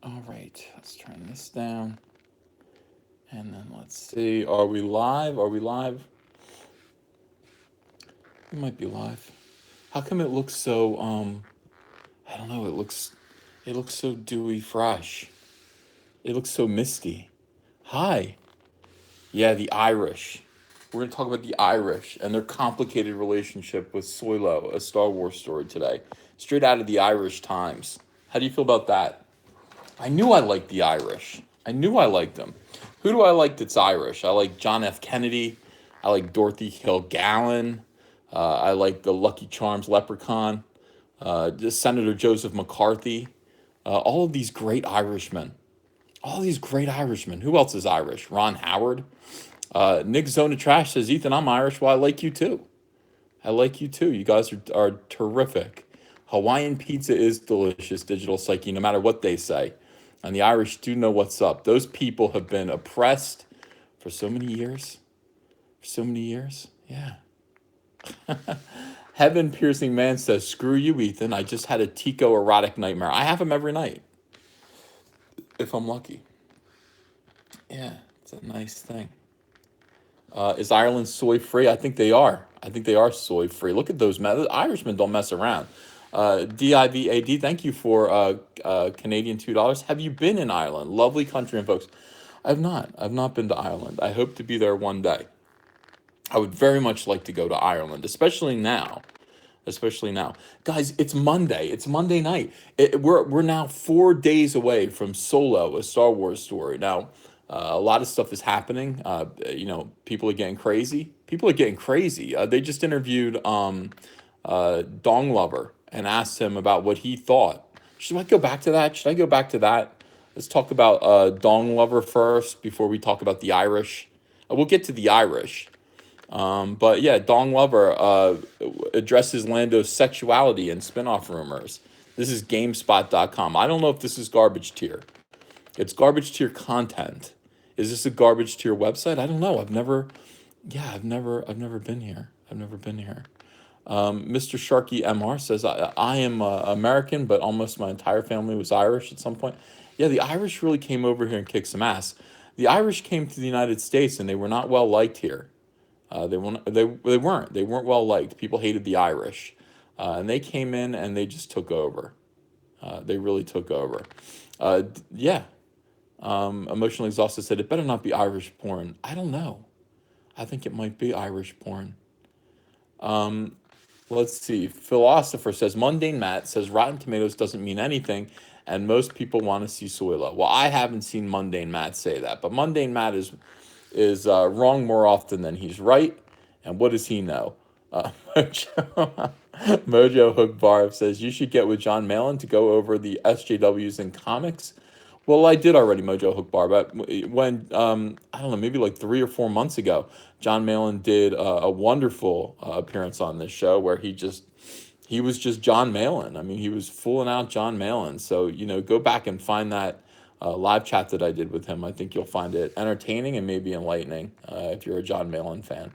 All right, let's turn this down. And then let's see. Are we live? Are we live? We might be live. How come it looks so I don't know, it looks so dewy fresh. It looks so misty. Hi. Yeah, the Irish. We're going to talk about the Irish and their complicated relationship with Solo, a Star Wars story today. Straight out of the Irish Times. How do you feel about that? I knew I liked the Irish. I knew I liked them. Who do I like that's Irish? I like John F. Kennedy. I like Dorothy Kilgallen. I like the Lucky Charms leprechaun. Senator Joseph McCarthy. All of these great Irishmen. All these great Irishmen. Who else is Irish? Ron Howard. Nick Zona Trash says, Ethan, I'm Irish. Well, I like you too. I like you too. You guys are terrific. Hawaiian pizza is delicious, Digital Psyche, no matter what they say. And the Irish do know what's up. Those people have been oppressed for so many years. For so many years. Yeah. Heaven Piercing Man says, screw you, Ethan. I just had a Tico erotic nightmare. I have them every night, if I'm lucky. Yeah, it's a nice thing. Is Ireland soy free? I think they are. I think they are soy free. Look at those men. The Irishmen don't mess around. DIVAD, thank you for Canadian $2. Have you been in Ireland? Lovely country and folks. I've not. I've not been to Ireland. I hope to be there one day. I would very much like to go to Ireland, especially now. Especially now, guys. It's Monday. It's Monday night. We're now 4 days away from Solo, a Star Wars story. Now, a lot of stuff is happening. People are getting crazy. People are getting crazy. They just interviewed Dong Lover and asked him about what he thought. Should I go back to that? Should I go back to that? Let's talk about Dong Lover first before we talk about the Irish. We'll get to the Irish. But yeah, Dong Lover addresses Lando's sexuality and spinoff rumors. This is GameSpot.com. I don't know if this is garbage tier. It's garbage tier content. Is this a garbage tier website? I don't know. I've never been here. I've never been here. Mr. Sharky MR says, I am American, but almost my entire family was Irish at some point. Yeah, the Irish really came over here and kicked some ass. The Irish came to the United States and they were not well liked here. They weren't well liked. People hated the Irish, and they came in and they just took over. They really took over. Yeah. Emotionally exhausted said it better not be Irish porn. I don't know. I think it might be Irish porn. Let's see. Philosopher says Mundane Matt says Rotten Tomatoes doesn't mean anything, and most people want to see Soila. Well, I haven't seen Mundane Matt say that, but Mundane Matt is wrong more often than he's right. And what does he know? Mojo Hook Barb says you should get with John Malin to go over the SJWs in comics. Well, I did already, Mojo Hook Barb. When I don't know, maybe like 3 or 4 months ago, John Malin did a wonderful appearance on this show where he was just John Malin. I mean, he was fooling out John Malin. So go back and find that live chat that I did with him. I think you'll find it entertaining and maybe enlightening if you're a John Malin fan.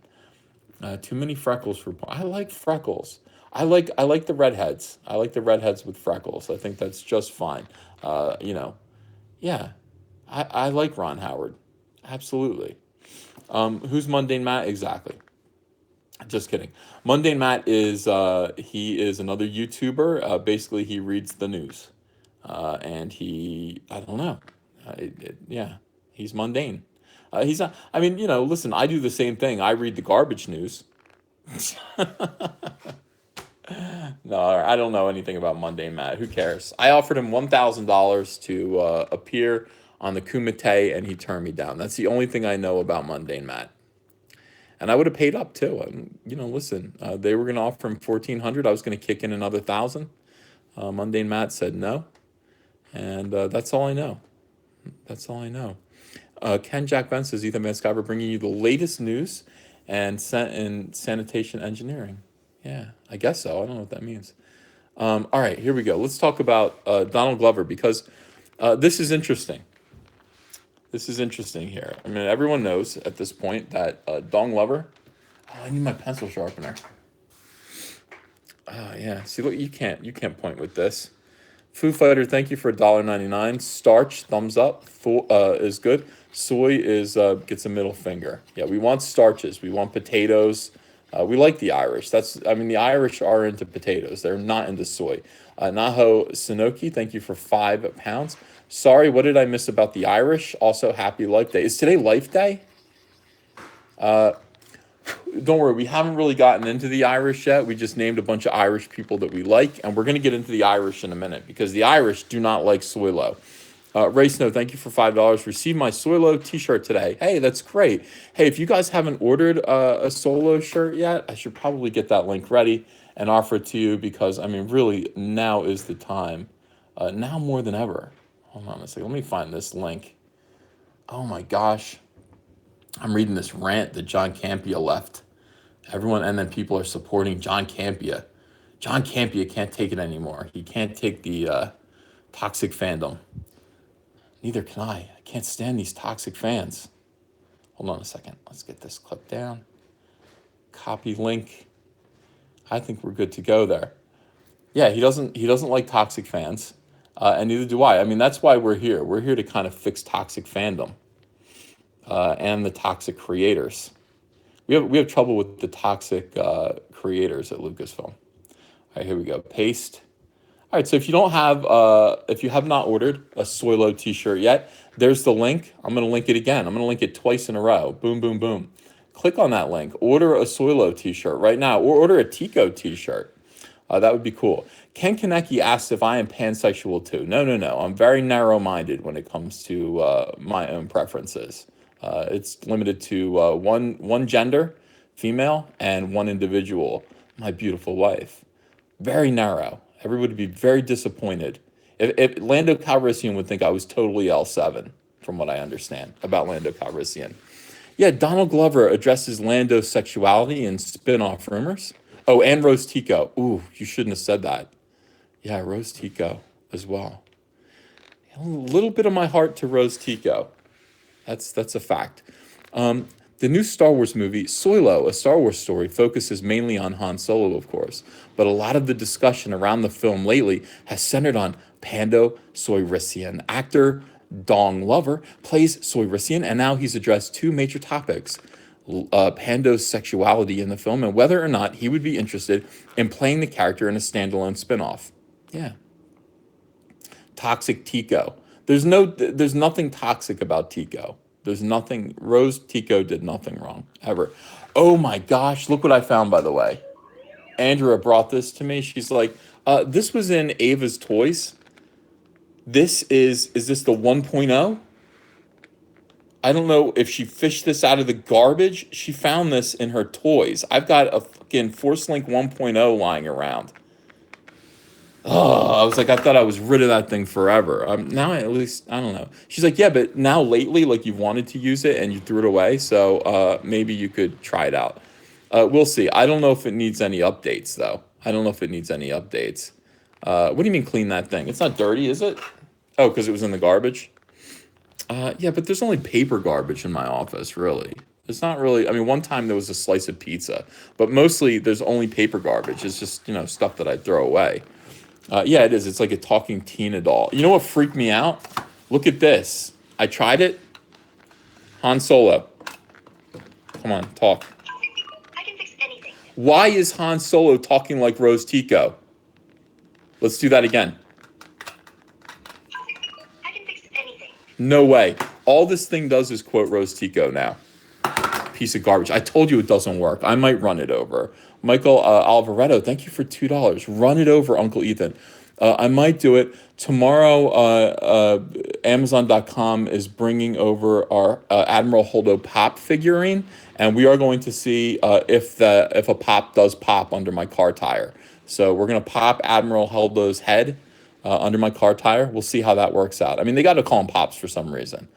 Too many freckles for. I like freckles. I like the redheads. I like the redheads with freckles. I think that's just fine. Yeah. I like Ron Howard. Absolutely. Who's Mundane Matt? Exactly. Just kidding. Mundane Matt he is another YouTuber. Basically, he reads the news, and I don't know, yeah, he's mundane. He's not. I mean, listen. I do the same thing. I read the garbage news. No, I don't know anything about Mundane Matt. Who cares? I offered him $1,000 to appear on the Kumite, and he turned me down. That's the only thing I know about Mundane Matt. And I would have paid up too. Listen, they were going to offer him 1,400. I was going to kick in another 1,000. Mundane Matt said no, and that's all I know. That's all I know. Ken Jack Ben says Ethan Van Sciver bringing you the latest news and sanitation engineering. Yeah, I guess so. I don't know what that means. All right, here we go. Let's talk about Donald Glover because this is interesting. This is interesting here. I mean, everyone knows at this point that Dong Lover. Oh, I need my pencil sharpener. Oh yeah. See, look, you can't point with this. Foo Fighter, thank you for $1.99. Starch, thumbs up, is good. Soy is gets a middle finger. Yeah, we want starches. We want potatoes. We like the Irish. I mean, the Irish are into potatoes. They're not into soy. Naho Sanoki, thank you for £5. Sorry, what did I miss about the Irish? Also, happy Life Day. Is today Life Day? Don't worry, we haven't really gotten into the Irish yet. We just named a bunch of Irish people that we like, and we're going to get into the Irish in a minute because the Irish do not like Soylo. Ray Snow, thank you for $5. Received my Soylo t-shirt today. Hey, that's great. Hey, if you guys haven't ordered a Solo shirt yet, I should probably get that link ready and offer it to you because, I mean, really, now is the time. Now more than ever. Hold on a second. Let me find this link. Oh, my gosh. I'm reading this rant that John Campea left. Everyone, and then people are supporting John Campea. John Campea can't take it anymore. He can't take the toxic fandom. Neither can I. I can't stand these toxic fans. Hold on a second. Let's get this clip down. Copy link. I think we're good to go there. Yeah, he doesn't like toxic fans, and neither do I. I mean, that's why we're here. We're here to kind of fix toxic fandom and the toxic creators. We have trouble with the toxic creators at Lucasfilm. All right, here we go. Paste. All right, so if you have not ordered a Soylo t-shirt yet, there's the link. I'm going to link it again. I'm going to link it twice in a row. Boom, boom, boom. Click on that link. Order a Soylo t-shirt right now, or order a Tico t-shirt. That would be cool. Ken Kaneki asked if I am pansexual too. No. I'm very narrow-minded when it comes to my own preferences. It's limited to one gender, female, and one individual, my beautiful wife. Very narrow. Everybody would be very disappointed. If Lando Calrissian would think I was totally L7, from what I understand about Lando Calrissian. Yeah, Donald Glover addresses Lando's sexuality in spin-off rumors. Oh, and Rose Tico. Ooh, you shouldn't have said that. Yeah, Rose Tico as well. A little bit of my heart to Rose Tico. That's a fact. The new Star Wars movie, Soylo, a Star Wars story, focuses mainly on Han Solo, of course. But a lot of the discussion around the film lately has centered on Pando Soyrissian. Actor Dong Lover plays Soyrissian, and now he's addressed two major topics. Pando's sexuality in the film and whether or not he would be interested in playing the character in a standalone spinoff. Yeah. Toxic Tico. There's nothing toxic about Tico. There's nothing. Rose Tico did nothing wrong ever. Oh my gosh! Look what I found, by the way. Andrea brought this to me. She's like, "This was in Ava's toys. Is this the 1.0? I don't know if she fished this out of the garbage. She found this in her toys. I've got a fucking Force Link 1.0 lying around. Oh, I was like, I thought I was rid of that thing forever. Now at least, I don't know. She's like, yeah, but now lately, like you've wanted to use it and you threw it away. So maybe you could try it out. We'll see. I don't know if it needs any updates, though. I don't know if it needs any updates. What do you mean clean that thing? It's not dirty, is it? Oh, because it was in the garbage? Yeah, but there's only paper garbage in my office, really. It's not really, I mean, one time there was a slice of pizza, but mostly there's only paper garbage. It's just, stuff that I throw away. Yeah, it is. It's like a talking Tina doll. You know what freaked me out? Look at this. I tried it. Han Solo. Come on, talk. I can fix anything. Why is Han Solo talking like Rose Tico? Let's do that again. I can fix anything. No way. All this thing does is quote Rose Tico now. Piece of garbage. I told you it doesn't work. I might run it over. Michael Alvaretto, thank you for $2. Run it over, Uncle Ethan. I might do it. Tomorrow, Amazon.com is bringing over our Admiral Holdo Pop figurine, and we are going to see if a pop does pop under my car tire. So we're going to pop Admiral Holdo's head under my car tire. We'll see how that works out. I mean, they got to call them pops for some reason.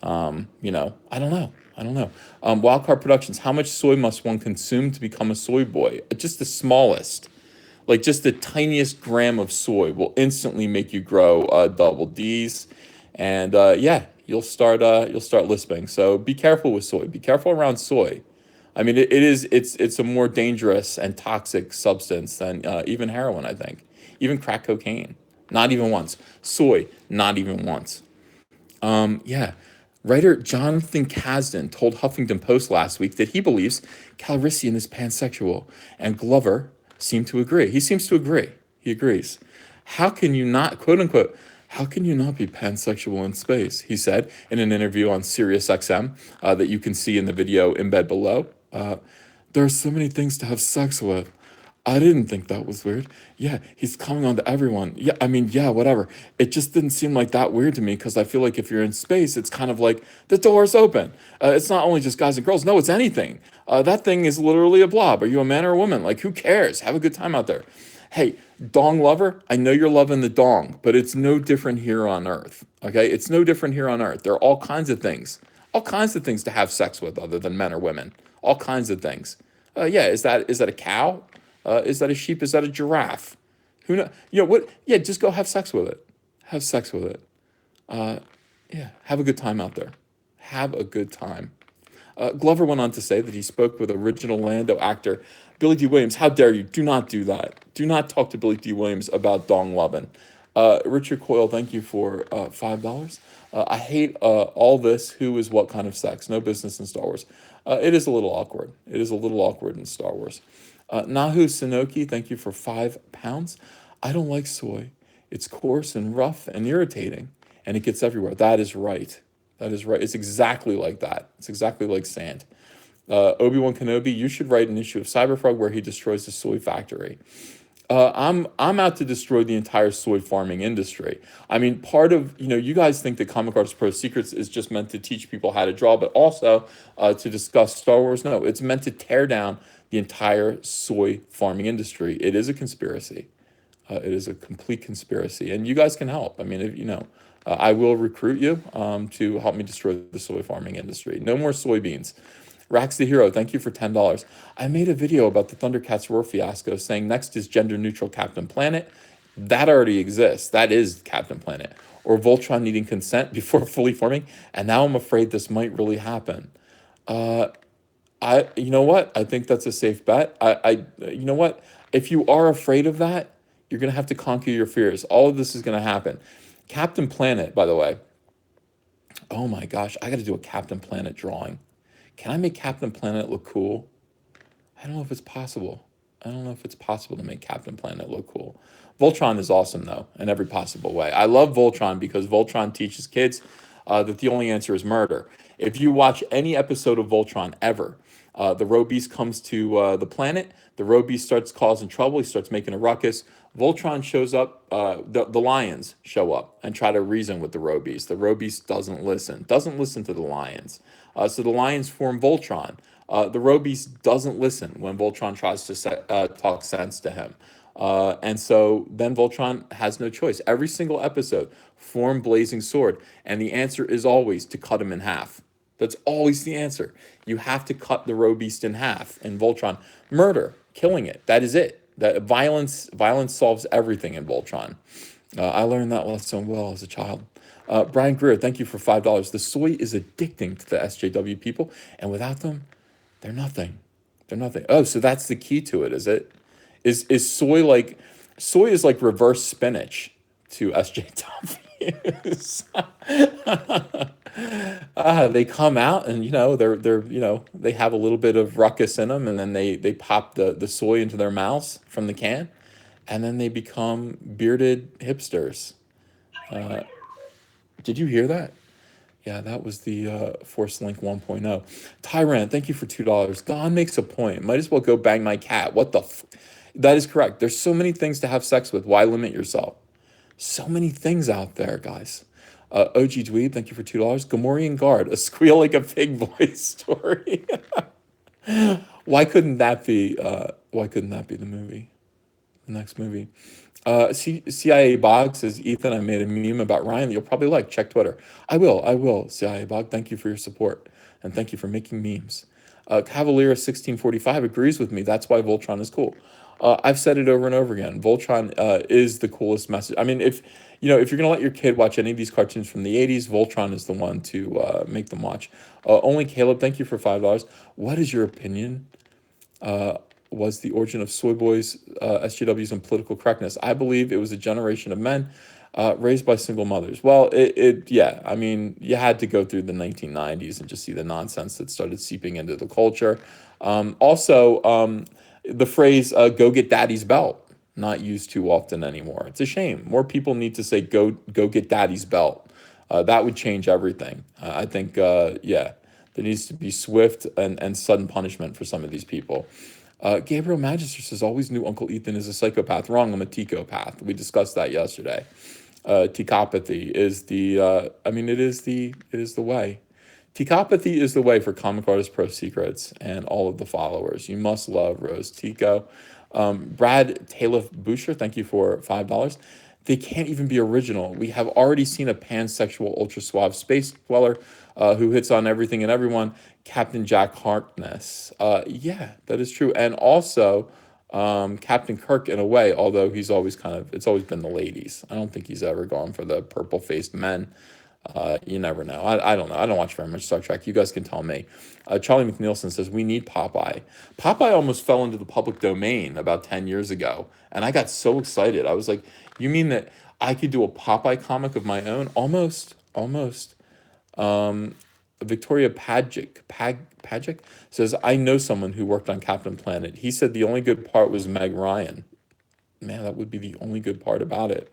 I don't know. Wildcard Productions, how much soy must one consume to become a soy boy? Just the smallest. Like just the tiniest gram of soy will instantly make you grow double D's. And you'll start lisping. So be careful with soy. Be careful around soy. I mean, it's a more dangerous and toxic substance than even heroin, I think. Even crack cocaine. Not even once. Soy, not even once. Yeah. Writer Jonathan Kasdan told Huffington Post last week that he believes Calrissian is pansexual, and Glover seemed to agree. He seems to agree. He agrees. How can you not, quote unquote, how can you not be pansexual in space? He said in an interview on SiriusXM that you can see in the video embed below. There are so many things to have sex with. I didn't think that was weird. Yeah, he's coming on to everyone. Yeah, I mean, yeah, whatever. It just didn't seem like that weird to me because I feel like if you're in space, it's kind of like the door's open. It's not only just guys and girls. No, it's anything. That thing is literally a blob. Are you a man or a woman? Like, who cares? Have a good time out there. Hey, dong lover, I know you're loving the dong, but it's no different here on Earth. Okay, it's no different here on Earth. There are all kinds of things to have sex with other than men or women. All kinds of things. Yeah, is that a cow? Is that a sheep? Is that a giraffe? Who know? You know what? Yeah, just go have sex with it. Have sex with it. Yeah, have a good time out there. Have a good time. Glover went on to say that he spoke with original Lando actor Billy D. Williams. How dare you? Do not do that. Do not talk to Billy D. Williams about dong lovin'. Richard Coyle, thank you for $5. I hate all this. Who is what kind of sex? No business in Star Wars. It is a little awkward. It is a little awkward in Star Wars. Nahu Sunoki, thank you for £5. I don't like soy. It's coarse and rough and irritating, and it gets everywhere. That is right. That is right. It's exactly like that. It's exactly like sand. Obi-Wan Kenobi, you should write an issue of Cyberfrog where he destroys the soy factory. I'm out to destroy the entire soy farming industry. I mean, part of, you guys think that Comic Artist Pro Secrets is just meant to teach people how to draw, but also to discuss Star Wars. No, it's meant to tear down the entire soy farming industry. It is a conspiracy. It is a complete conspiracy, and you guys can help. I mean, I will recruit you to help me destroy the soy farming industry. No more soybeans. Rax the Hero, thank you for $10. I made a video about the Thundercats Roar fiasco saying next is gender neutral Captain Planet. That already exists. That is Captain Planet. Or Voltron needing consent before fully forming. And now I'm afraid this might really happen. You know what? I think that's a safe bet. You know what? If you are afraid of that, you're going to have to conquer your fears. All of this is going to happen. Captain Planet, by the way. Oh my gosh, I got to do a Captain Planet drawing. Can I make Captain Planet look cool? I don't know if it's possible. I don't know if it's possible to make Captain Planet look cool. Voltron is awesome, though, in every possible way. I love Voltron because Voltron teaches kids that the only answer is murder. If you watch any episode of Voltron ever, the road beast comes to the planet. The road beast starts causing trouble. He starts making a ruckus. Voltron shows up. The lions show up and try to reason with the road beast. The road beast doesn't listen to the lions. So the lions form Voltron. The road beast doesn't listen when Voltron tries to talk sense to him. And so then Voltron has no choice. Every single episode, form Blazing Sword. And the answer is always to cut him in half. That's always the answer. You have to cut the road beast in half. In Voltron, murder, killing it. That is it. That violence solves everything in Voltron. I learned that lesson well as a child. Brian Greer, thank you for $5. The soy is addicting to the SJW people, and without them, they're nothing. They're nothing. Oh, so that's the key to it, is it? Is soy is like reverse spinach to SJWs. They come out and they have a little bit of ruckus in them, and then they pop the soy into their mouths from the can, and then they become bearded hipsters. Did you hear that? Yeah, that was the Force Link 1.0. Tyrant, thank you for $2. Don makes a point. Might as well go bang my cat. What the That is correct. There's so many things to have sex with. Why limit yourself? So many things out there, guys. OG Dweeb, thank you for $2. Gamorrean Guard, a squeal like a pig voice story. Why couldn't that be the movie? The next movie. CIA Bog says, Ethan, I made a meme about Ryan that you'll probably like. Check Twitter. I will, CIA Bog. Thank you for your support. And thank you for making memes. Cavalier 1645 agrees with me. That's why Voltron is cool. I've said it over and over again. Voltron is the coolest message. I mean, if you're going to let your kid watch any of these cartoons from the 80s, Voltron is the one to make them watch. Only Caleb, thank you for $5. What is your opinion? was the origin of soy boys, SJWs, and political correctness? I believe it was a generation of men raised by single mothers. Well, yeah, I mean, you had to go through the 1990s and just see the nonsense that started seeping into the culture. Also, the phrase "go get daddy's belt," not used too often anymore. It's a shame. More people need to say go get daddy's belt. That would change everything. I think yeah, there needs to be swift and sudden punishment for some of these people. Gabriel Magister says, always knew Uncle Ethan is a psychopath. Wrong, I'm a techopath. We discussed that yesterday. Techopathy is I mean, it is the way. Techopathy is the way for Comic Artist Pro Secrets and all of the followers. You must love Rose Tico. Brad Taliff Boucher, thank you for $5. They can't even be original. We have already seen a pansexual, ultra suave space dweller who hits on everything and everyone, Captain Jack Harkness. Yeah, that is true. And also Captain Kirk in a way, although he's always it's always been the ladies. I don't think he's ever gone for the purple-faced men. You never know. I don't know. I don't watch very much Star Trek. You guys can tell me. Charlie McNeilson says, we need Popeye. Popeye almost fell into the public domain about 10 years ago. And I got so excited. I was like, you mean that I could do a Popeye comic of my own? Almost. Victoria Pagic says, I know someone who worked on Captain Planet. He said the only good part was Meg Ryan. Man, that would be the only good part about it.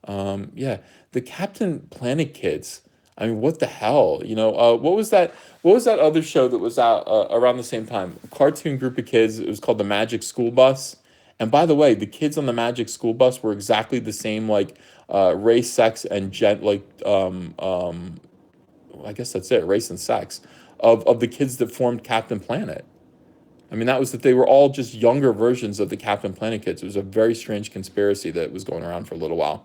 Yeah, the Captain Planet kids. I mean, what the hell? You know, what was that? What was that other show that was out around the same time? A cartoon group of kids. It was called the Magic School Bus. And by the way, the kids on the Magic School Bus were exactly the same, like race, sex, and I guess that's it, race and sex of the kids that formed Captain Planet. I mean, that was that they were all just younger versions of the Captain Planet kids. It was a very strange conspiracy that was going around for a little while.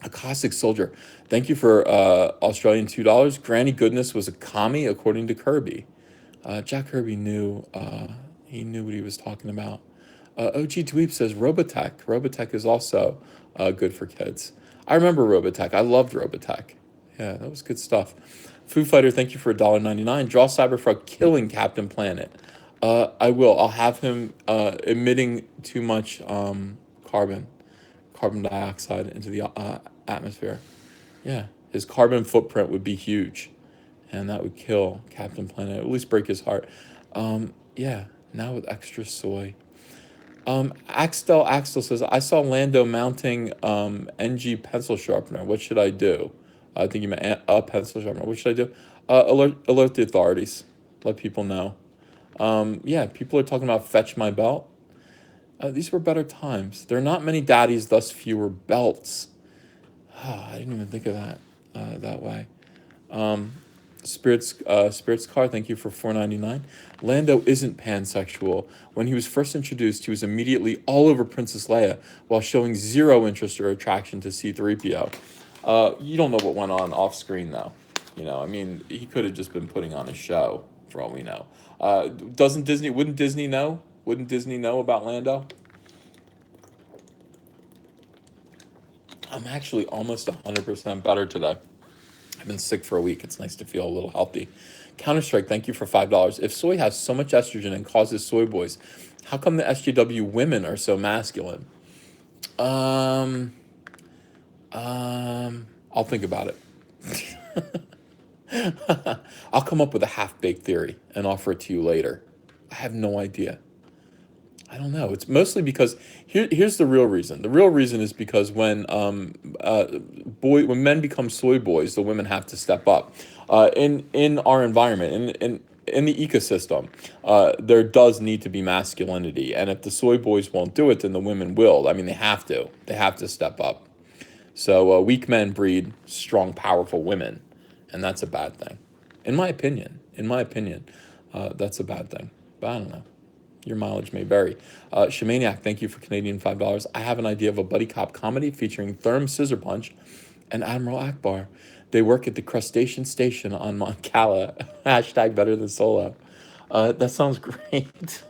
A Cossack Soldier, thank you for Australian $2. Granny Goodness was a commie, according to Kirby. Jack Kirby knew he knew what he was talking about. OG Dweeb says Robotech. Robotech is also good for kids. I remember Robotech. I loved Robotech. Yeah, that was good stuff. Foo Fighter, thank you for $1.99. Draw Cyberfrog killing Captain Planet. I will. I'll have him emitting too much carbon dioxide into the atmosphere. Yeah, his carbon footprint would be huge, and that would kill Captain Planet, at least break his heart. Yeah, now with extra soy. Axel says, I saw Lando mounting NG pencil sharpener. What should I do? I think you meant a pencil sharpener. What should I do? Alert the authorities. Let people know. Yeah, people are talking about fetch my belt. These were better times. There are not many daddies, thus fewer belts. I didn't even think of that that way. Spirits Car, thank you for $4.99. Lando isn't pansexual. When he was first introduced, he was immediately all over Princess Leia while showing zero interest or attraction to C-3PO. You don't know what went on off screen, though. You know, I mean, he could have just been putting on a show, for all we know. Wouldn't Disney know? Wouldn't Disney know about Lando? I'm actually almost 100% better today. I've been sick for a week. It's nice to feel a little healthy. Counter-Strike, thank you for $5. If soy has so much estrogen and causes soy boys, how come the SJW women are so masculine? I'll think about it. I'll come up with a half-baked theory and offer it to you later. I have no idea. I don't know. It's mostly because here's the real reason. The real reason is because when men become soy boys, the women have to step up. In our environment, in the ecosystem, there does need to be masculinity, and if the soy boys won't do it, then the women will. I mean, they have to. They have to step up. So weak men breed strong, powerful women, and that's a bad thing, in my opinion. That's a bad thing. But I don't know. Your mileage may vary. Shamaniac, thank you for Canadian $5. I have an idea of a buddy cop comedy featuring Therm Scissor Punch and Admiral Akbar. They work at the crustacean station on Mont Cala. Hashtag better than Solo. That sounds great.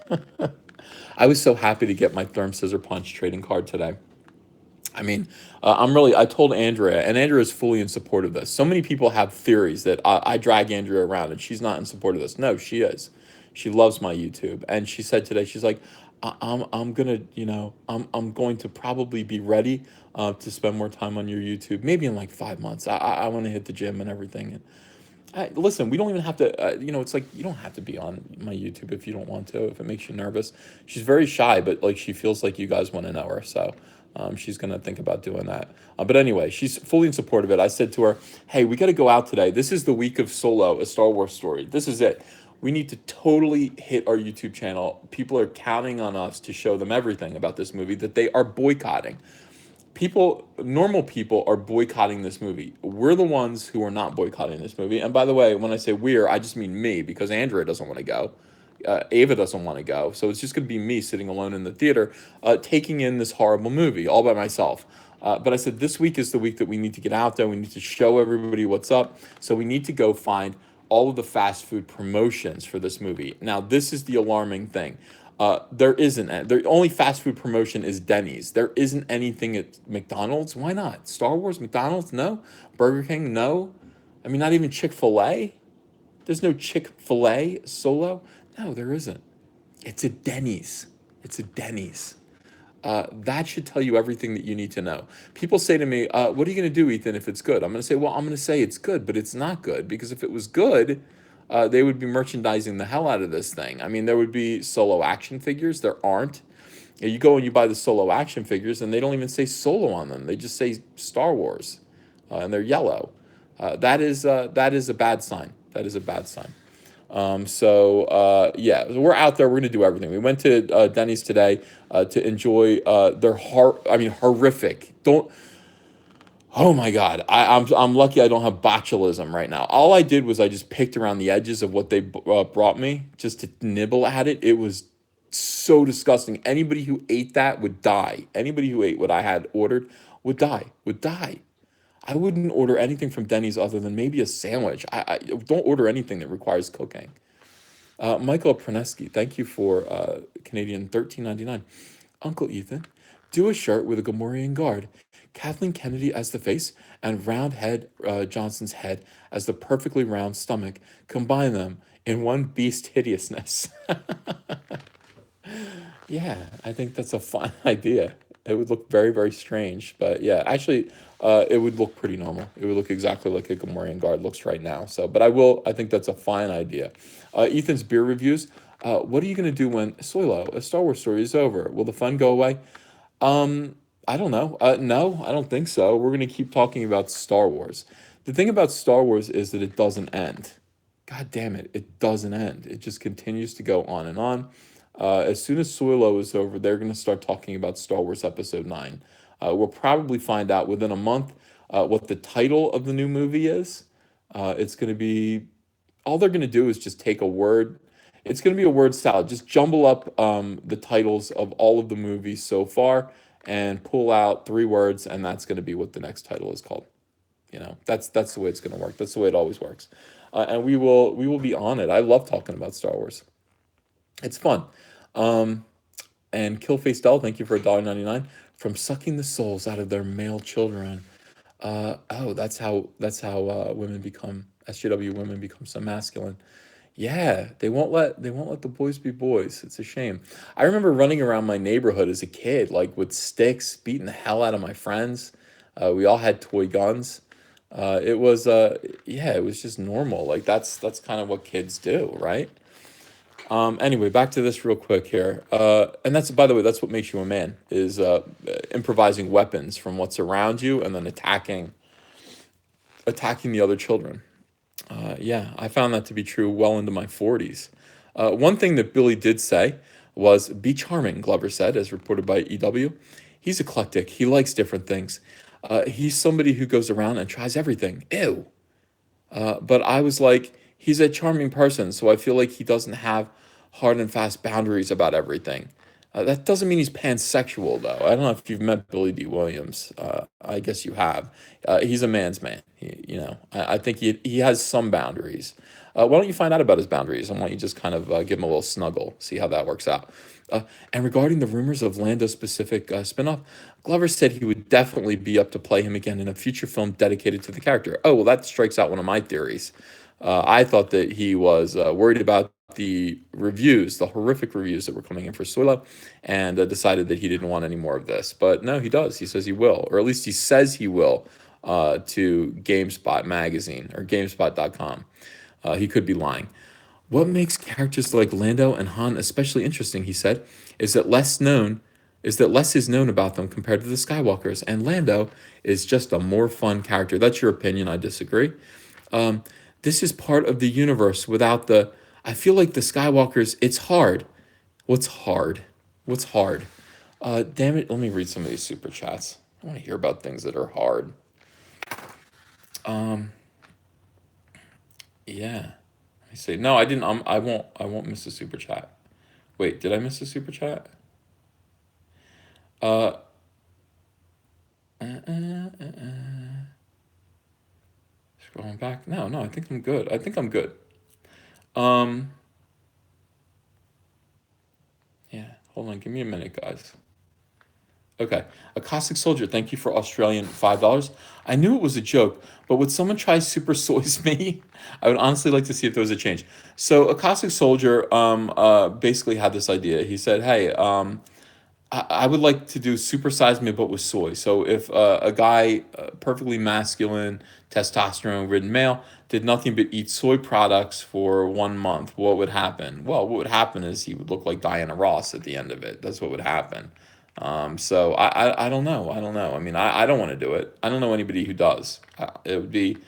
I was so happy to get my Therm Scissor Punch trading card today. I mean, I told Andrea, and Andrea is fully in support of this. So many people have theories that I drag Andrea around and she's not in support of this. No, she is. She loves my YouTube, and she said today, she's like, I'm gonna, I'm going to probably be ready to spend more time on your YouTube, maybe in like 5 months. I want to hit the gym and everything. And listen, we don't even have to, it's like you don't have to be on my YouTube if you don't want to, if it makes you nervous. She's very shy, but like she feels like you guys want to know her. So she's going to think about doing that. But anyway, she's fully in support of it. I said to her, hey, we got to go out today. This is the week of Solo, a Star Wars story. This is it. We need to totally hit our YouTube channel. People are counting on us to show them everything about this movie that they are boycotting. Normal people are boycotting this movie. We're the ones who are not boycotting this movie. And by the way, when I say we're, I just mean me, because Andrea doesn't want to go. Ava doesn't want to go. So it's just going to be me sitting alone in the theater, taking in this horrible movie all by myself. But I said, this week is the week that we need to get out there. We need to show everybody what's up. So we need to go find all of the fast food promotions for this movie. Now, this is the alarming thing. There isn't. The only fast food promotion is Denny's. There isn't anything at McDonald's. Why not? Star Wars, McDonald's? No. Burger King? No. I mean, not even Chick-fil-A? There's no Chick-fil-A solo? No, there isn't. It's a Denny's. It's a Denny's. That should tell you everything that you need to know. People say to me, what are you going to do, Ethan, if it's good? I'm going to say, well, I'm going to say it's good, but it's not good, because if it was good, they would be merchandising the hell out of this thing. I mean, there would be Solo action figures. There aren't. You go and you buy the Solo action figures, and they don't even say Solo on them. They just say Star Wars, and they're yellow. That is a bad sign. That is a bad sign. Yeah, we're out there. We're going to do everything. We went to Denny's today to enjoy their horrific. Don't. Oh my God, I'm lucky I don't have botulism right now. All I did was I just picked around the edges of what they brought me just to nibble at it. It was so disgusting. Anybody who ate that would die. Anybody who ate what I had ordered would die. Would die. I wouldn't order anything from Denny's other than maybe a sandwich. I don't order anything that requires cooking. Michael Praneski, thank you for Canadian $13.99. Uncle Ethan, do a shirt with a Gamorrean guard, Kathleen Kennedy as the face, and Roundhead Johnson's head as the perfectly round stomach. Combine them in one beast hideousness. Yeah, I think that's a fun idea. It would look very, very strange, but yeah, actually, it would look pretty normal. It would look exactly like a Gamorrean guard looks right now. So, but I think that's a fine idea. Ethan's beer reviews. What are you going to do when Solo, a Star Wars story, is over? Will the fun go away? I don't know. No, I don't think so. We're going to keep talking about Star Wars. The thing about Star Wars is that it doesn't end. God damn it, it doesn't end. It just continues to go on and on. As soon as Solo is over, they're going to start talking about Star Wars Episode 9. We'll probably find out within a month what the title of the new movie is. It's going to be, all they're going to do is just take a word. It's going to be a word salad. Just jumble up the titles of all of the movies so far and pull out 3 words, and that's going to be what the next title is called. That's the way it's going to work. That's the way it always works. And we will be on it. I love talking about Star Wars. It's fun. And Killface Doll, thank you for $1.99. From sucking the souls out of their male children. That's how women become, SJW women become so masculine. Yeah, they won't let the boys be boys. It's a shame. I remember running around my neighborhood as a kid, like with sticks, beating the hell out of my friends. We all had toy guns. It was just normal. Like that's kind of what kids do, right? Anyway, back to this real quick here. And that's, by the way, that's what makes you a man, is improvising weapons from what's around you and then attacking the other children. Yeah, I found that to be true well into my 40s. One thing that Billy did say was, be charming, Glover said, as reported by EW. He's eclectic. He likes different things. He's somebody who goes around and tries everything. Ew. But I was like, he's a charming person, so I feel like he doesn't have hard and fast boundaries about everything. That doesn't mean he's pansexual, though. I don't know if you've met Billy D. Williams. I guess you have. He's a man's man. I think he has some boundaries. Why don't you find out about his boundaries? And why don't you just kind of give him a little snuggle, see how that works out. And regarding the rumors of Lando's specific spinoff, Glover said he would definitely be up to play him again in a future film dedicated to the character. Oh, well, that strikes out one of my theories. I thought that he was worried about the reviews, the horrific reviews that were coming in for Suelo, and decided that he didn't want any more of this. But no, he does. He says he will, or at least he says he will, to GameSpot magazine or GameSpot.com. He could be lying. What makes characters like Lando and Han especially interesting, he said, is that less is known about them compared to the Skywalkers, and Lando is just a more fun character. That's your opinion. I disagree. Um, this is part of the universe without the. I feel like the Skywalkers. It's hard. What's hard? What's hard? Damn it! Let me read some of these super chats. I want to hear about things that are hard. Um, yeah. I say no. I didn't. I won't. I won't miss a super chat. Wait, did I miss a super chat? Uh, Scrolling back. No, no. I think I'm good. I think I'm good. Um, yeah. Hold on. Give me a minute, guys. Okay. A Caustic Soldier, thank you for Australian $5. I knew it was a joke, but would someone try Super Soys Me? I would honestly like to see if there was a change. So a Caustic Soldier basically had this idea. He said, hey, I would like to do supersize me, but with soy. So if a guy, perfectly masculine, testosterone-ridden male, did nothing but eat soy products for 1 month, what would happen? Well, what would happen is he would look like Diana Ross at the end of it. That's what would happen. So I don't know. I don't know. I mean, I don't want to do it. I don't know anybody who does. It would be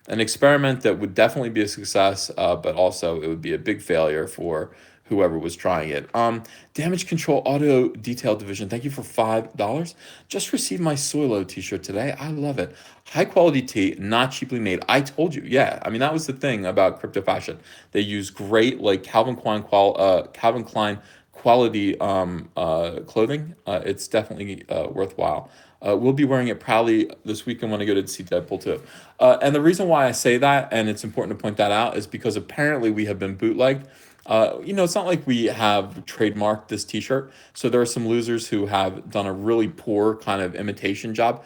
an experiment that would definitely be a success, but also it would be a big failure for whoever was trying it. Damage Control Auto Detail Division, thank you for $5. Just received my Soilo t-shirt today. I love it. High quality tee, not cheaply made. I told you, yeah. I mean, that was the thing about crypto fashion. They use great like Calvin Klein quality clothing. It's definitely worthwhile. We'll be wearing it proudly this weekend when I go to see Deadpool 2. And the reason why I say that, and it's important to point that out, is because apparently we have been bootlegged. It's not like we have trademarked this T-shirt. So there are some losers who have done a really poor kind of imitation job.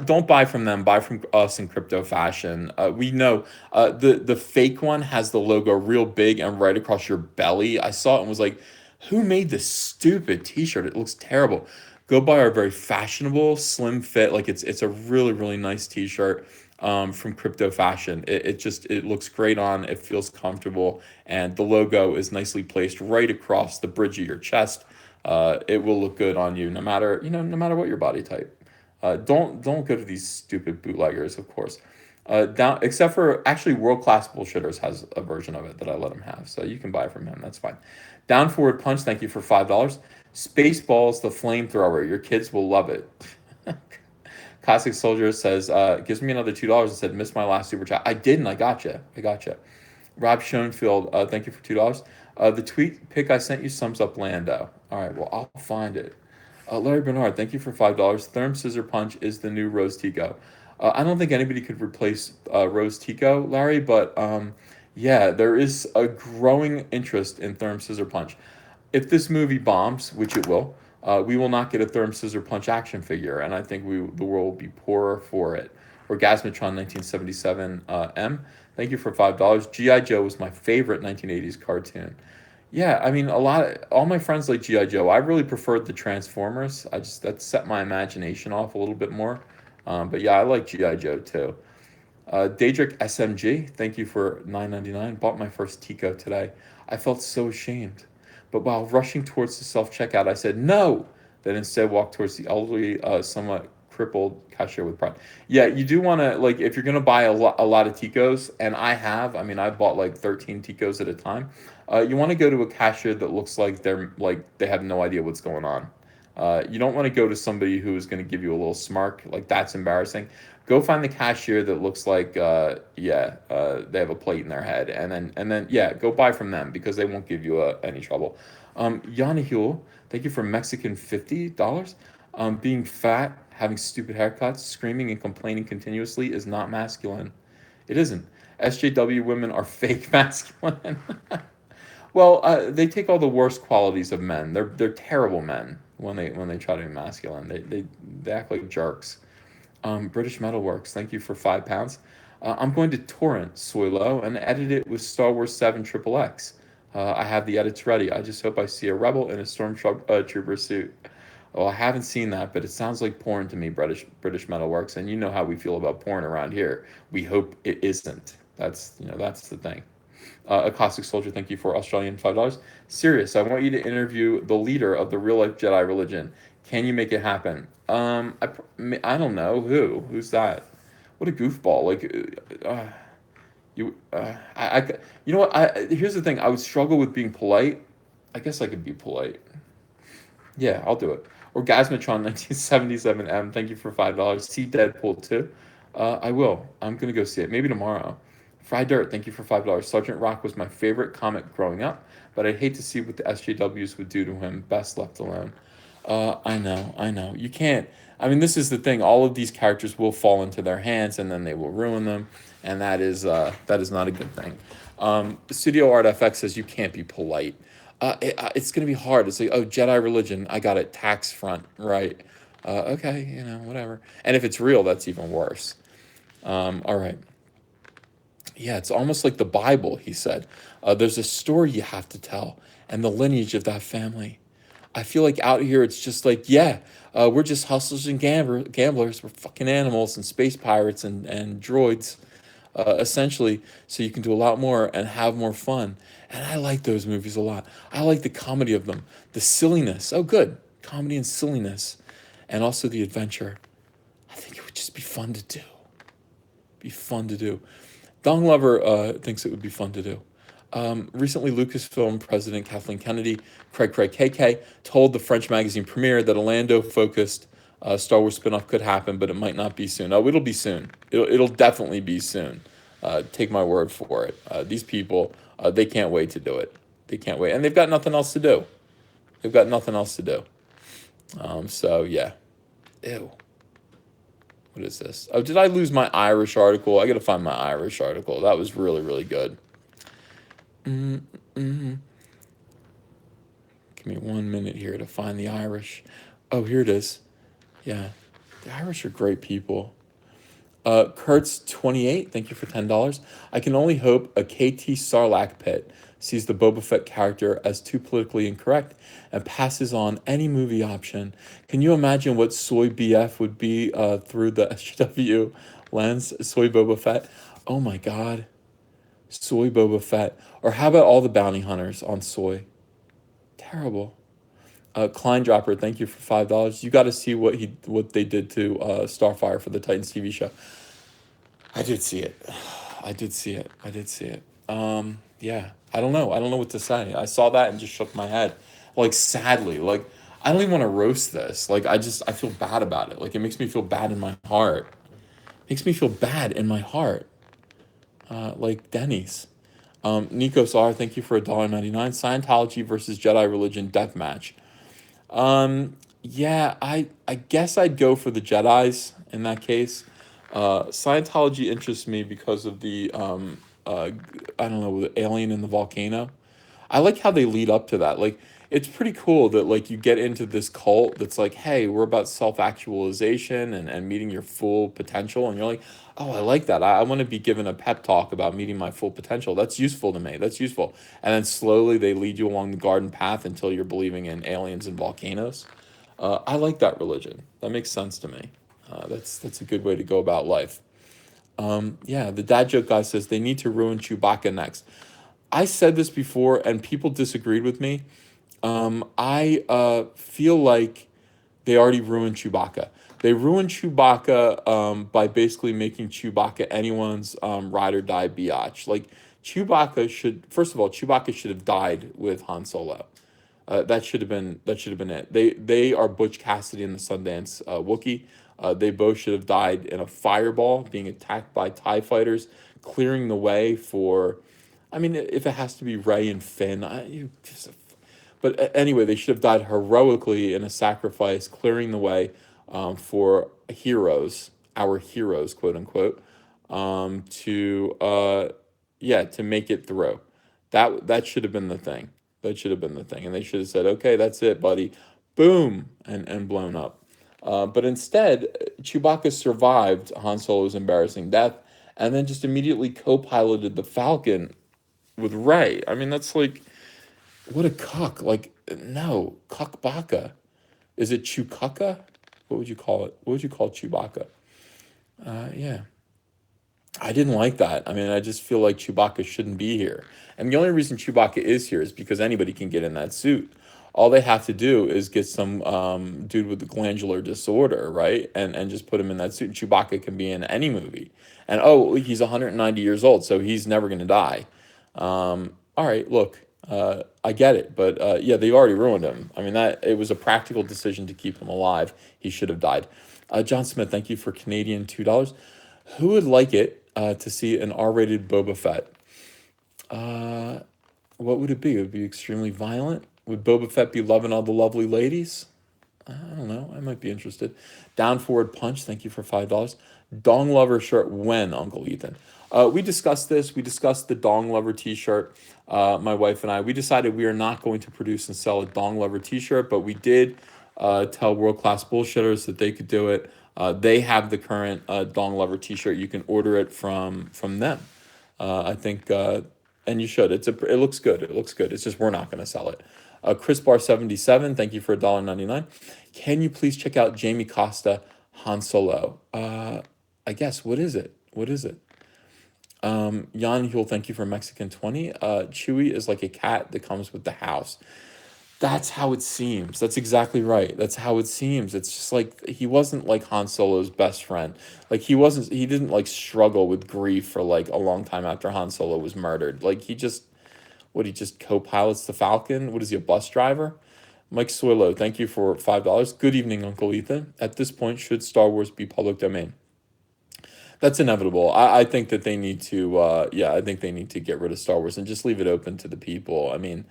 Don't buy from them. Buy from us in crypto fashion. We know the fake one has the logo real big and right across your belly. I saw it and was like, who made this stupid T-shirt? It looks terrible. Go buy our very fashionable, slim fit. Like it's a really nice T-shirt from Crypto Fashion. It looks great on. It feels comfortable, and the logo is nicely placed right across the bridge of your chest. It will look good on you, no matter what your body type. Don't go to these stupid bootleggers, of course. Down except for actually World Class Bullshitters has a version of it that I let him have, so you can buy from him. That's fine. Down Forward Punch, thank you for $5. Spaceballs, the flamethrower. Your kids will love it. Classic Soldier says, gives me another $2 and said, missed my last super chat. I didn't. I gotcha. I gotcha. Rob Schoenfield, thank you for $2. The tweet pic I sent you sums up Lando. All right, well, I'll find it. Larry Bernard, thank you for $5. Therm Scissor Punch is the new Rose Tico. I don't think anybody could replace Rose Tico, Larry, but yeah, there is a growing interest in Therm Scissor Punch. If this movie bombs, which it will, we will not get a Therm Scissor Punch action figure, and I think the world will be poorer for it. Orgasmatron 1977 M, thank you for $5. G.I. Joe was my favorite 1980s cartoon. Yeah, I mean, all my friends like GI Joe. I really preferred the Transformers. That set my imagination off a little bit more. But yeah, I like GI Joe too. Daedric SMG, thank you for $9.99. Bought my first Tico today. I felt so ashamed, but while rushing towards the self checkout, I said no. Then instead walked towards the elderly, somewhat crippled cashier with pride. Yeah, you do want to like if you're gonna buy a lot of Ticos, and I have. I mean, I bought like 13 Ticos at a time. You want to go to a cashier that looks like they have no idea what's going on. You don't want to go to somebody who is going to give you a little smirk. Like that's embarrassing. Go find the cashier that looks like they have a plate in their head, and then yeah, go buy from them because they won't give you any trouble. Yanahul, thank you for Mexican $50. Being fat, having stupid haircuts, screaming and complaining continuously is not masculine. It isn't. SJW women are fake masculine. Well, they take all the worst qualities of men. They're terrible men when they try to be masculine. They act like jerks. British Metalworks, thank you for £5. I'm going to torrent Soilo and edit it with Star Wars 7 XXX. I have the edits ready. I just hope I see a rebel in a stormtrooper suit. Oh, I haven't seen that, but it sounds like porn to me, British Metalworks, and you know how we feel about porn around here. We hope it isn't. That's the thing. A Caustic Soldier, thank you for Australian $5. Serious, I want you to interview the leader of the real life Jedi religion. Can you make it happen? I don't know who's that. What a goofball! You know what? Here's the thing. I would struggle with being polite. I guess I could be polite. Yeah, I'll do it. Orgasmatron 1977M, thank you for $5. See Deadpool 2. I will. I'm gonna go see it. Maybe tomorrow. Fry Dirt, thank you for $5. Sergeant Rock was my favorite comic growing up, but I'd hate to see what the SJWs would do to him. Best left alone. I know. You can't. I mean, this is the thing. All of these characters will fall into their hands, and then they will ruin them, and that is not a good thing. Studio Art FX says you can't be polite. It's gonna be hard. It's like, oh, Jedi religion. I got it. Tax front, right? Okay, whatever. And if it's real, that's even worse. All right. Yeah, it's almost like the Bible, he said. There's a story you have to tell, and the lineage of that family. I feel like out here it's just like, yeah, we're just hustlers and gamblers. We're fucking animals and space pirates and droids, essentially. So you can do a lot more and have more fun. And I like those movies a lot. I like the comedy of them, the silliness. Oh, good. Comedy and silliness. And also the adventure. I think it would just be fun to do. Be fun to do. Dong Lover thinks it would be fun to do. Recently, Lucasfilm President Kathleen Kennedy, Craig KK, told the French magazine Premiere that a Lando-focused Star Wars spinoff could happen, but it might not be soon. Oh, it'll be soon. It'll definitely be soon. Take my word for it. These people, they can't wait to do it. They can't wait. And they've got nothing else to do. They've got nothing else to do. So, yeah. Ew. What is this? Oh, did I lose my Irish article? I got to find my Irish article. That was really, really good. Mm-hmm. Give me 1 minute here to find the Irish. Oh, here it is. Yeah, the Irish are great people. Kurtz28, thank you for $10. I can only hope a KT Sarlacc pit sees the Boba Fett character as too politically incorrect and passes on any movie option. Can you imagine what Soy BF would be through the SJW lens? Soy Boba Fett? Oh my God. Soy Boba Fett. Or how about all the bounty hunters on Soy? Terrible. Klein Dropper, thank you for $5. You got to see what they did to Starfire for the Titans TV show. I did see it. Yeah, I don't know. I don't know what to say. I saw that and just shook my head, like sadly. Like I don't even want to roast this. Like I feel bad about it. Like it makes me feel bad in my heart. Makes me feel bad in my heart. Like Denny's. Nikos R, thank you for $1.99. Scientology versus Jedi religion death match. Yeah, I guess I'd go for the Jedis in that case. Scientology interests me because of the I don't know, the alien in the volcano. I like how they lead up to that. Like it's pretty cool that like you get into this cult that's like, hey, we're about self-actualization and meeting your full potential. And you're like, oh, I like that. I want to be given a pep talk about meeting my full potential. That's useful to me. That's useful. And then slowly they lead you along the garden path until you're believing in aliens and volcanoes. I like that religion. That makes sense to me. That's a good way to go about life. Yeah, the dad joke guy says they need to ruin Chewbacca next. I said this before and people disagreed with me. I feel like they already ruined Chewbacca. They ruined Chewbacca by basically making Chewbacca anyone's ride or die biatch. Like first of all, Chewbacca should have died with Han Solo. That should have been it. They are Butch Cassidy and the Sundance Wookiee. They both should have died in a fireball, being attacked by TIE fighters, clearing the way for. I mean, if it has to be Rey and Finn, but anyway, they should have died heroically in a sacrifice, clearing the way for heroes, our heroes, quote unquote, to yeah, to make it through. That should have been the thing. That should have been the thing, and they should have said, "Okay, that's it, buddy," boom, and blown up. But instead, Chewbacca survived Han Solo's embarrassing death, and then just immediately co-piloted the Falcon with Ray. I mean, that's like, what a cuck. Like, no, cuckbaka. Is it Chewbacca? What would you call it? What would you call Chewbacca? Yeah. I didn't like that. I mean, I just feel like Chewbacca shouldn't be here. And the only reason Chewbacca is here is because anybody can get in that suit. All they have to do is get some dude with the glandular disorder, right? And just put him in that suit. And Chewbacca can be in any movie. And oh, he's 190 years old, so he's never going to die. All right, look, I get it. But yeah, they already ruined him. I mean, that it was a practical decision to keep him alive. He should have died. John Smith, thank you for Canadian $2. Who would like it to see an R-rated Boba Fett? What would it be? It would be extremely violent. Would Boba Fett be loving all the lovely ladies? I don't know. I might be interested. Down Forward Punch, thank you for $5. Dong Lover shirt, when, Uncle Ethan? We discussed this. We discussed the Dong Lover t-shirt, my wife and I. We decided we are not going to produce and sell a Dong Lover t-shirt, but we did tell World Class Bullshitters that they could do it. They have the current Dong Lover t-shirt. You can order it from them. I think, and you should. It looks good. It looks good. It's just we're not going to sell it. Chris Bar 77, thank you for $1.99. Can you please check out Jamie Costa Han Solo? I guess, what is it? What is it? Jan Huel, thank you for Mexican 20. Chewie is like a cat that comes with the house. That's how it seems. That's exactly right. That's how it seems. It's just like he wasn't like Han Solo's best friend. Like he didn't like struggle with grief for like a long time after Han Solo was murdered. Like he just co-pilots the Falcon? What is he, a bus driver? Mike Soilo, thank you for $5. Good evening, Uncle Ethan. At this point, should Star Wars be public domain? That's inevitable. I think that they need to, I think they need to get rid of Star Wars and just leave it open to the people. I mean,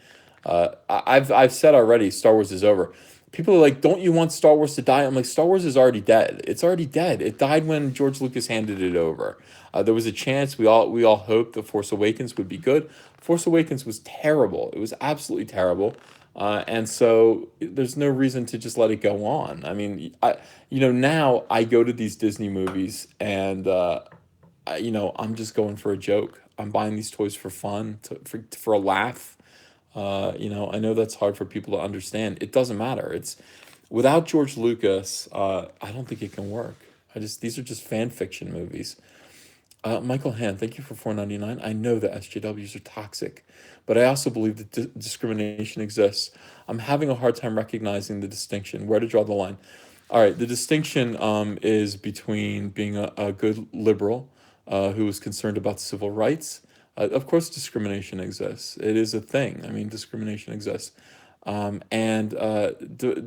I've said already, Star Wars is over. People are like, don't you want Star Wars to die? I'm like, Star Wars is already dead. It's already dead. It died when George Lucas handed it over. There was a chance. We all hoped The Force Awakens would be good. Force Awakens was terrible. It was absolutely terrible. And so there's no reason to just let it go on. I mean, now I go to these Disney movies and, I'm just going for a joke. I'm buying these toys for fun, for a laugh. I know that's hard for people to understand. It doesn't matter. It's without George Lucas, I don't think it can work. These are just fan fiction movies. Michael Hand, thank you for $4.99. I know that SJWs are toxic, but I also believe that discrimination exists. I'm having a hard time recognizing the distinction, where to draw the line. All right, the distinction is between being a good liberal who is concerned about civil rights. Of course, discrimination exists. It is a thing. I mean, discrimination exists. And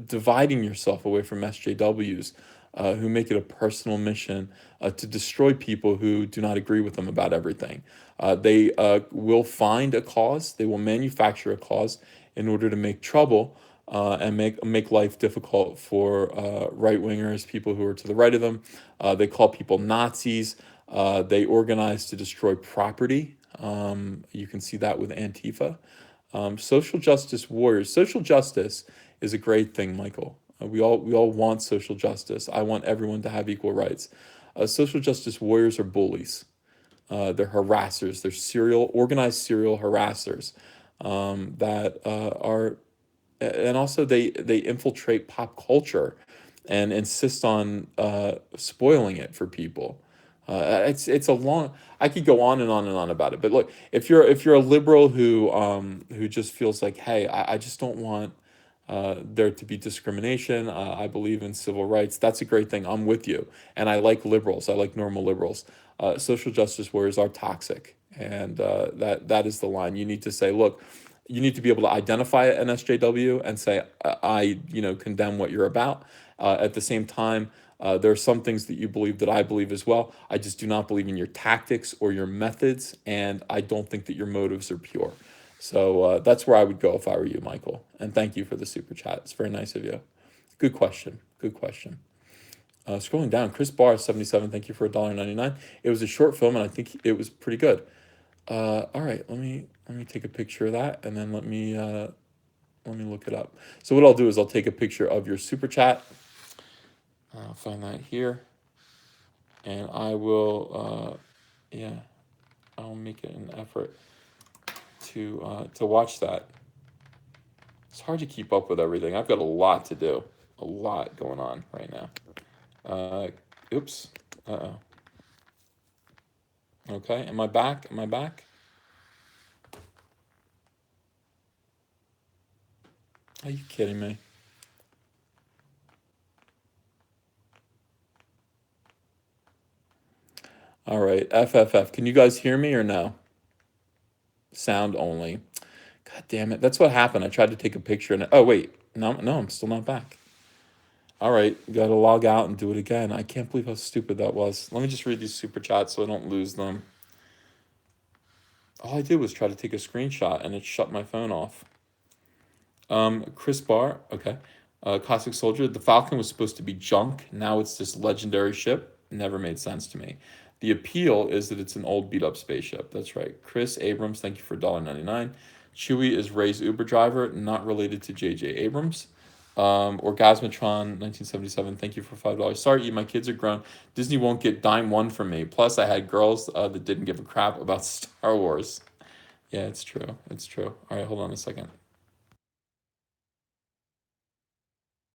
dividing yourself away from SJWs who make it a personal mission to destroy people who do not agree with them about everything. They will find a cause, they will manufacture a cause in order to make trouble and make life difficult for right-wingers, people who are to the right of them. They call people Nazis. They organize to destroy property. You can see that with Antifa. Social justice warriors. Social justice is a great thing, Michael. We all want social justice. I want everyone to have equal rights. Social justice warriors are bullies. They're harassers. They're organized serial harassers that are, and also they infiltrate pop culture and insist on spoiling it for people. It's a long. I could go on and on and on about it. But look, if you're a liberal who just feels like, hey, I just don't want there to be discrimination. I believe in civil rights. That's a great thing. I'm with you. And I like liberals. I like normal liberals. Social justice warriors are toxic. And that is the line. You need to say, look, you need to be able to identify an SJW and say, I condemn what you're about. At the same time, there are some things that you believe that I believe as well. I just do not believe in your tactics or your methods. And I don't think that your motives are pure. So that's where I would go if I were you, Michael. And thank you for the super chat. It's very nice of you. Good question. Good question. Scrolling down, Chris Barr 77. Thank you for $1.99. It was a short film, and I think it was pretty good. All right, let me take a picture of that, and then let me look it up. So what I'll do is I'll take a picture of your super chat. I'll find that here, and I will Yeah, I'll make it an effort to watch that. It's hard to keep up with everything. I've got a lot to do, a lot going on right now. Oops. Uh-oh. Okay, am I back? Am I back? Are you kidding me? All right, FFF. Can you guys hear me or no? Sound only. God damn it. That's what happened. I tried to take a picture and oh wait. No, I'm still not back. All right, gotta log out and do it again. I can't believe how stupid that was. Let me just read these super chats so I don't lose them. All I did was try to take a screenshot and it shut my phone off. Chris Barr, okay. Cosmic Soldier, the Falcon was supposed to be junk. Now it's this legendary ship. Never made sense to me. The appeal is that it's an old beat up spaceship. That's right. Chris Abrams, thank you for $1.99. Chewie is Ray's Uber driver, not related to J.J. Abrams. Orgasmatron 1977, thank you for $5. Sorry, my kids are grown. Disney won't get dime one from me. Plus, I had girls that didn't give a crap about Star Wars. Yeah, it's true. It's true. All right, hold on a second.